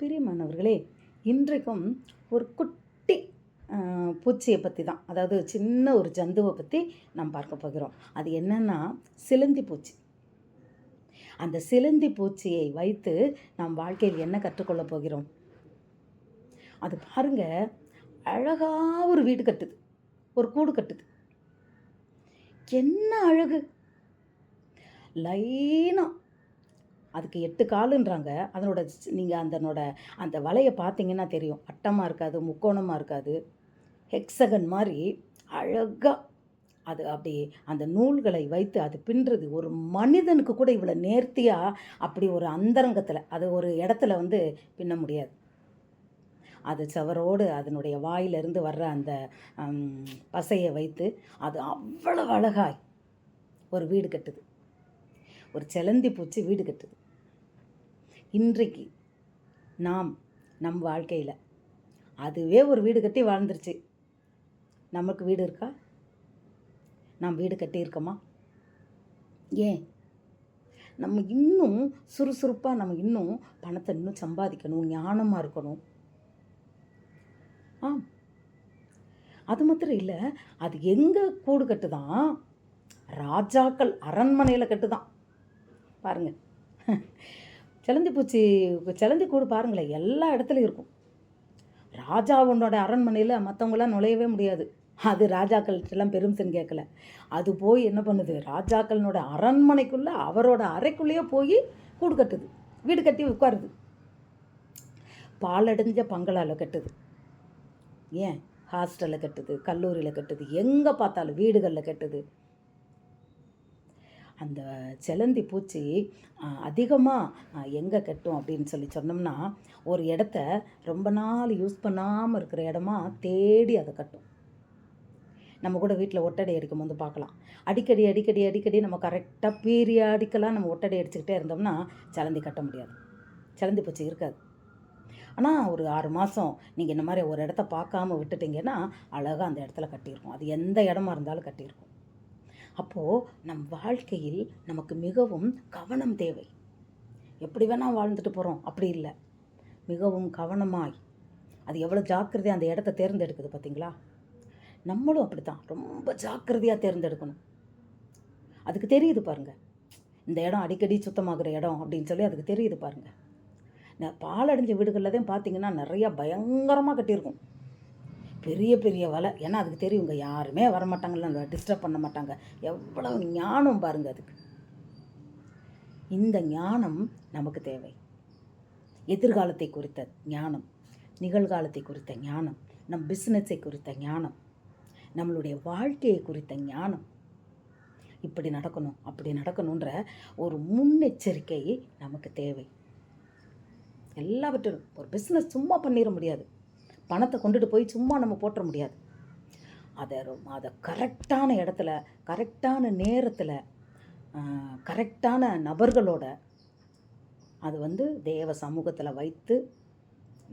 பிரியமானவர்களே, இன்றைக்கும் ஒரு குட்டி பூச்சியை பற்றி தான், அதாவது சின்ன ஒரு ஜந்துவை பற்றி நாம் பார்க்க போகிறோம். அது என்னன்னா சிலந்தி பூச்சி. அந்த சிலந்தி பூச்சியை வைத்து நாம் வாழ்க்கையில் என்ன கற்றுக்கொள்ள போகிறோம்? அது பாருங்க, அழகா ஒரு வீடு கட்டுது, ஒரு கூடு கட்டுது. என்ன அழகு! லைனா அதுக்கு 8 காலுன்றாங்க. அதனோட நீங்கள் அந்த வலையை பார்த்தீங்கன்னா தெரியும். வட்டமாக இருக்காது, முக்கோணமாக இருக்காது, ஹெக்ஸகன் மாதிரி அழகாக அது அப்படி அந்த நூல்களை வைத்து அது பின்னுறது. ஒரு மனிதனுக்கு கூட இவ்வளோ நேர்த்தியாக அப்படி ஒரு அந்தரங்கத்தில் அது ஒரு இடத்துல பின்ன முடியாது. அது சவரோடு அதனுடைய வாயிலிருந்து வர்ற அந்த பசையை வைத்து அது அவ்வளவு அழகாய் ஒரு வீடு கட்டுது. ஒரு செலந்தி பூச்சி வீடு கட்டுது. இன்றைக்கு நம் வாழ்க்கையில் அதுவே ஒரு வீடு கட்டி வாழ்ந்துருச்சு. நமக்கு வீடு இருக்கா? நாம் வீடு கட்டியிருக்கோமா? ஏன் நம்ம இன்னும் சுறுசுறுப்பாக, நம்ம இன்னும் பணத்தை இன்னும் சம்பாதிக்கணும், ஞானமாக இருக்கணும். அது மாத்திரம் இல்லை, அது எங்கே கூடு கட்டுதான்? ராஜாக்கள் அரண்மனையில் கட்டுதான். பாருங்கள், செலந்தி கூடு பாருங்களேன், எல்லா இடத்துலையும் இருக்கும். ராஜாவோட அரண்மனையில் மற்றவங்களாம் நுழையவே முடியாது. அது ராஜாக்கள்கிட்டலாம் பெரும்சன் கேட்கல. அது போய் என்ன பண்ணுது? ராஜாக்களோட அரண்மனைக்குள்ளே, அவரோட அறைக்குள்ளேயே போய் கூடு கட்டுது, வீடு கட்டி உட்காருது. பாலடைஞ்ச பங்களாவில் கட்டுது. ஏன்? ஹாஸ்டலில் கட்டுது, கல்லூரியில் கட்டுது, எங்கே பார்த்தாலும் வீடுகளில் கட்டுது. அந்த செலந்தி பூச்சி அதிகமாக எங்கே கட்டும் அப்படின்னு சொன்னோம்னா, ஒரு இடத்த ரொம்ப நாள் யூஸ் பண்ணாமல் இருக்கிற இடமா தேடி அதை கட்டும். நம்ம கூட வீட்டில் ஒட்டடை அடிக்கும் போது பார்க்கலாம். அடிக்கடி அடிக்கடி அடிக்கடி நம்ம கரெக்டாக பீரியாடிக்கலாக நம்ம ஒட்டடை அடிச்சுக்கிட்டே இருந்தோம்னா செலந்தி கட்ட முடியாது, செலந்தி பூச்சி இருக்காது. ஆனால் ஒரு 6 மாதம் நீங்கள் இந்த மாதிரி ஒரு இடத்த பார்க்காம விட்டுட்டிங்கன்னா அழகாக அந்த இடத்துல கட்டியிருக்கும். அது எந்த இடமா இருந்தாலும் கட்டியிருக்கும். அப்போது நம் வாழ்க்கையில் நமக்கு மிகவும் கவனம் தேவை. எப்படி வேணால் வாழ்ந்துட்டு போகிறோம் அப்படி இல்லை, மிகவும் கவனமாய் அது எவ்வளோ ஜாக்கிரதையாக அந்த இடத்த தேர்ந்தெடுக்குது பார்த்தீங்களா? நம்மளும் அப்படி தான் ரொம்ப ஜாக்கிரதையாக தேர்ந்தெடுக்கணும். அதுக்கு தெரியுது பாருங்கள், இந்த இடம் அடிக்கடி சுத்தமாகிற இடம் அப்படின்னு அதுக்கு தெரியுது பாருங்கள். பாலடைஞ்ச வீடுகளில் தான் பார்த்தீங்கன்னா நிறையா பயங்கரமாக கட்டியிருக்கும், பெரிய பெரிய வலை. ஏன்னா அதுக்கு தெரியுங்க, யாருமே வரமாட்டாங்கல்ல, டிஸ்டர்ப் பண்ண மாட்டாங்க. எவ்வளவு ஞானம் பாருங்கள் அதுக்கு. இந்த ஞானம் நமக்கு தேவை. எதிர்காலத்தை குறித்த ஞானம், நிகழ்காலத்தை குறித்த ஞானம், நம் பிஸ்னஸை குறித்த ஞானம், நம்மளுடைய வாழ்க்கையை குறித்த ஞானம். இப்படி நடக்கணும், அப்படி நடக்கணுன்ற ஒரு முன்னெச்சரிக்கை நமக்கு தேவை. எல்லாவற்றும் ஒரு பிஸ்னஸ் சும்மா பண்ணிட முடியாது. பணத்தை கொண்டுட்டு போய் சும்மா நம்ம போட்டுற முடியாது. அதை கரெக்டான இடத்துல, கரெக்டான நேரத்தில், கரெக்டான நபர்களோட அது தேவ சமூகத்தில் வைத்து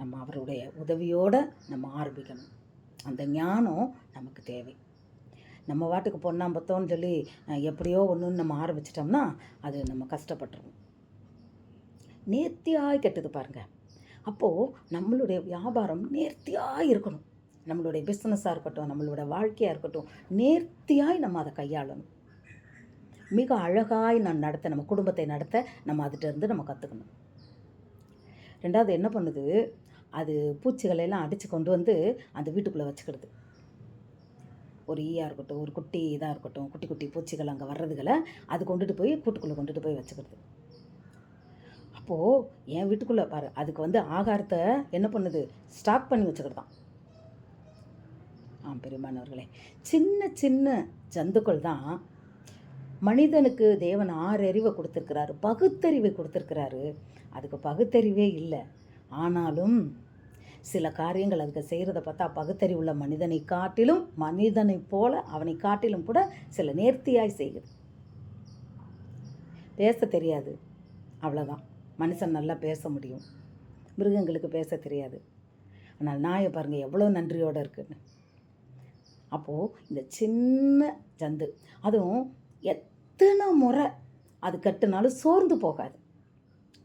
நம்ம அவருடைய உதவியோடு நம்ம ஆரம்பிக்கணும். அந்த ஞானம் நமக்கு தேவை. நம்ம வாட்டுக்கு பொண்ணாம்பத்தோன்னு சொல்லி எப்படியோ ஒன்றுன்னு நம்ம ஆரம்பிச்சிட்டோம்னா அது நம்ம கஷ்டப்பட்டுருவோம். நேர்த்தியாய் கெட்டது பாருங்கள். அப்போது நம்மளுடைய வியாபாரம் நேர்த்தியாக இருக்கணும். நம்மளுடைய பிஸ்னஸாக இருக்கட்டும், நம்மளோட வாழ்க்கையாக இருக்கட்டும், நேர்த்தியாய் நம்ம அதை கையாளணும். மிக அழகாய் நம்ம குடும்பத்தை நடத்த நம்ம அதிட்டிருந்து நம்ம கற்றுக்கணும். ரெண்டாவது என்ன பண்ணுது? அது பூச்சிகளெல்லாம் அடித்து கொண்டு அந்த வீட்டுக்குள்ளே வச்சுக்கிடுது. ஒரு ஈயாக இருக்கட்டும், ஒரு குட்டி இதாக இருக்கட்டும், குட்டி குட்டி பூச்சிகள் அங்கே வர்றதுகளை அது கூட்டுக்குள்ளே கொண்டுட்டு போய் வச்சுக்கிடுது. அப்போது என் வீட்டுக்குள்ளே பாரு, அதுக்கு ஆகாரத்தை என்ன பண்ணுது? ஸ்டாக் பண்ணி வச்சுக்கிட்டான். பெரியமானவர்களே, சின்ன சின்ன ஜந்துக்கள் தான் மனிதனுக்கு தேவன் 6 அறிவை கொடுத்துருக்கிறாரு, பகுத்தறிவை கொடுத்துருக்கிறாரு. அதுக்கு பகுத்தறிவே இல்லை. ஆனாலும் சில காரியங்கள் அதுக்கு செய்கிறத பார்த்தா பகுத்தறிவுள்ள மனிதனை போல அவனை காட்டிலும் கூட சில நேர்த்தியாய் செய்யுது. பேச தெரியாது, அவ்வளோதான். மனுஷன் நல்லா பேச முடியும், மிருகங்களுக்கு பேச தெரியாது. ஆனால் நாயை பாருங்கள் எவ்வளோ நன்றியோடு இருக்குன்னு. அப்போது இந்த சின்ன ஜந்து, அதுவும் எத்தனை முறை அது கட்டுனாலும் சோர்ந்து போகாது.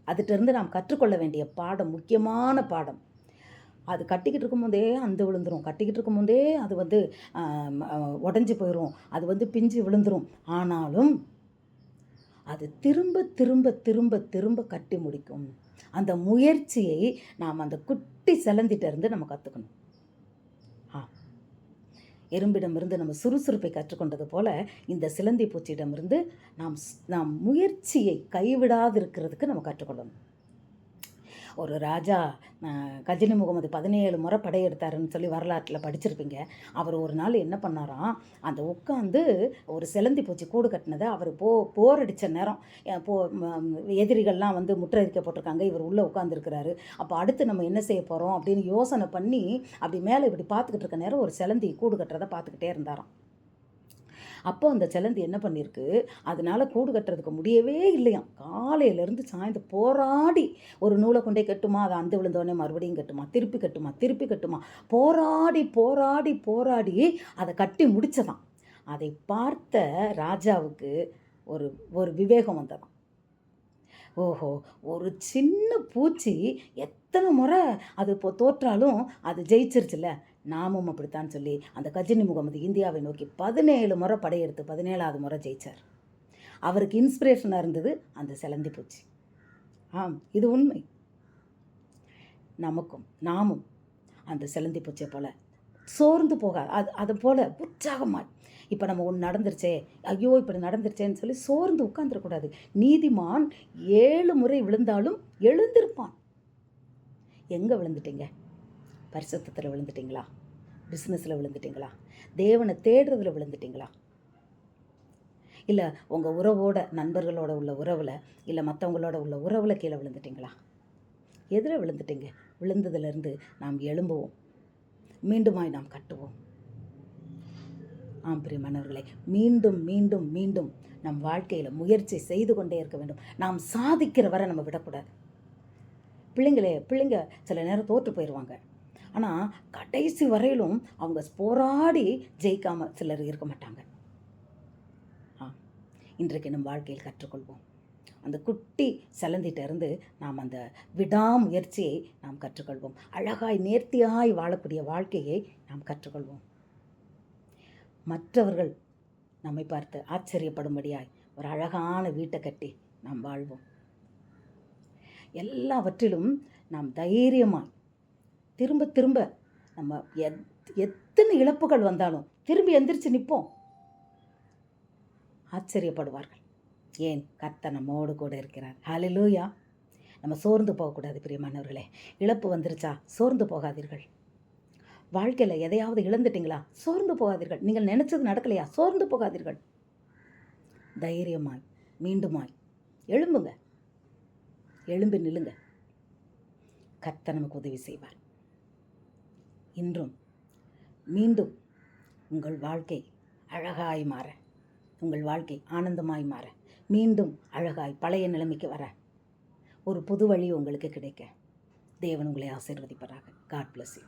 அதுகிட்டருந்து நாம் கற்றுக்கொள்ள வேண்டிய பாடம், முக்கியமான பாடம். அது கட்டிக்கிட்டு இருக்கும்போதே அந்து விழுந்துரும், கட்டிக்கிட்டு இருக்கும்போதே அது வந்து உடஞ்சி போயிடும், அது வந்து பிஞ்சு விழுந்துரும். ஆனாலும் அது திரும்ப திரும்ப திரும்ப திரும்ப கட்டி முடிக்கும். அந்த முயற்சியை நாம் அந்த குட்டி சிலந்திட்ட இருந்து நம்ம கற்றுக்கணும். எறும்பிடமிருந்து நம்ம சுறுசுறுப்பை கற்றுக்கொண்டது போல இந்த சிலந்தி பூச்சியிடமிருந்து நாம் முயற்சியை கைவிடாதிருக்கிறதுக்கு நம்ம கற்றுக்கொள்ளணும். ஒரு ராஜா கஜினி முகமது 17 முறை படையெடுத்தாருன்னு சொல்லி வரலாற்றில் படிச்சிருப்பீங்க. அவர் ஒரு நாள் என்ன பண்ணாராம், அந்த உட்காந்து ஒரு சிலந்தி பூச்சி கூடு கட்டினதை அவர் போர் அடித்த நேரம், எதிரிகள்லாம் வந்து முற்றறிக்கப்பட்டிருக்காங்க, இவர் உள்ளே உட்காந்துருக்கிறாரு. அப்போ அடுத்து நம்ம என்ன செய்ய போகிறோம் அப்படின்னு யோசனை பண்ணி அப்படி மேலே இப்படி பார்த்துக்கிட்டு இருக்க நேரம் ஒரு சிலந்தி கூடு கட்டுறதை பார்த்துக்கிட்டே இருந்தாராம். அப்போ அந்த சிலந்தி என்ன பண்ணியிருக்கு, அதனால் கூடு கட்டுறதுக்கு முடியவே இல்லையாம். காலையிலேருந்து சாயந்தரம் போராடி ஒரு நூலை கொண்டே கட்டுமா, அதை அந்து விழுந்தோடனே மறுபடியும் கட்டுமா, திருப்பி கட்டுமா, திருப்பி கட்டுமா, போராடி போராடி போராடி அதை கட்டி முடிச்சதான். அதை பார்த்த ராஜாவுக்கு ஒரு ஒரு விவேகம் வந்ததாம். ஓஹோ, ஒரு சின்ன பூச்சி எத்தனை முறை அது இப்போ தோற்றாலும் அது ஜெயிச்சிருச்சுல்ல, நாமும் அப்படித்தான் சொல்லி அந்த கஜினி முகமது இந்தியாவை நோக்கி 17 முறை படையெடுத்து 17ஆவது முறை ஜெயித்தார். அவருக்கு இன்ஸ்பிரேஷனாக இருந்தது அந்த சிலந்தி பூச்சி. இது உண்மை. நாமும் அந்த சிலந்தி பூச்சியை போல் சோர்ந்து போகாது, அது போல் உற்சாகமாய், இப்போ நம்ம ஒன்று நடந்துருச்சே, ஐயோ இப்படி நடந்துருச்சேன்னு சொல்லி சோர்ந்து உட்காந்துடக்கூடாது. நீதிமான் 7 முறை விழுந்தாலும் எழுந்திருப்பான். எங்கே விழுந்துட்டீங்க? பரிசுத்தத்தில் விழுந்துட்டிங்களா? பிஸ்னஸில் விழுந்துட்டிங்களா? தேவனை தேடுறதுல விழுந்துட்டிங்களா? இல்லை உங்கள் உறவோட, நண்பர்களோட உள்ள உறவில், இல்லை மற்றவங்களோட உள்ள உறவில் கீழே விழுந்துட்டிங்களா? எதில் விழுந்துட்டீங்க? விழுந்ததுலேருந்து நாம் எழும்புவோம், மீண்டுமாய் நாம் கட்டுவோம். பிரியமானவர்களே, மீண்டும் மீண்டும் மீண்டும் நம் வாழ்க்கையில் முயற்சி செய்து கொண்டே இருக்க வேண்டும். நாம் சாதிக்கிற வரை நம்ம விடக்கூடாது. பிள்ளைங்க சில நேரம் தோற்று போயிடுவாங்க. ஆனால் கடைசி வரையிலும் அவங்க போராடி ஜெயிக்காமல் சிலர் இருக்க மாட்டாங்க. இன்றைக்கு நம் வாழ்க்கையில் கற்றுக்கொள்வோம். அந்த குட்டி சிலந்திட்ட இருந்து நாம் அந்த விடாமுயற்சியை நாம் கற்றுக்கொள்வோம். அழகாய் நேர்த்தியாய் வாழக்கூடிய வாழ்க்கையை நாம் கற்றுக்கொள்வோம். மற்றவர்கள் நம்மை பார்த்து ஆச்சரியப்படும்படியாய் ஒரு அழகான வீட்டை கட்டி நாம் வாழ்வோம். எல்லாவற்றிலும் நாம் தைரியமாய் திரும்ப திரும்ப நம்ம எத்தனை இழப்புகள் வந்தாலும் திரும்பி எந்திரிச்சு நிற்போம். ஆச்சரியப்படுவார்கள். ஏன்? கர்த்தர் நம்மோடு கூட இருக்கிறார். ஹல்லேலூயா. நம்ம சோர்ந்து போகக்கூடாது பிரியமானவர்களே. இழப்பு வந்துருச்சா, சோர்ந்து போகாதீர்கள். வாழ்க்கையில் எதையாவது இழந்துட்டீங்களா, சோர்ந்து போகாதீர்கள். நீங்கள் நினைச்சது நடக்கலையா, சோர்ந்து போகாதீர்கள். தைரியமாய் மீண்டுமாய் எழும்புங்க, எழும்பி நில்லுங்க. கர்த்தர் நமக்கு உதவி செய்வார். இன்றும் மீண்டும் உங்கள் வாழ்க்கை அழகாய் மாற, உங்கள் வாழ்க்கை ஆனந்தமாய் மாற, மீண்டும் அழகாய் பழைய நிலைமைக்கு வர ஒரு புது வழி உங்களுக்கு கிடைக்க தேவன் உங்களை ஆசீர்வதிப்பாராக. God bless you.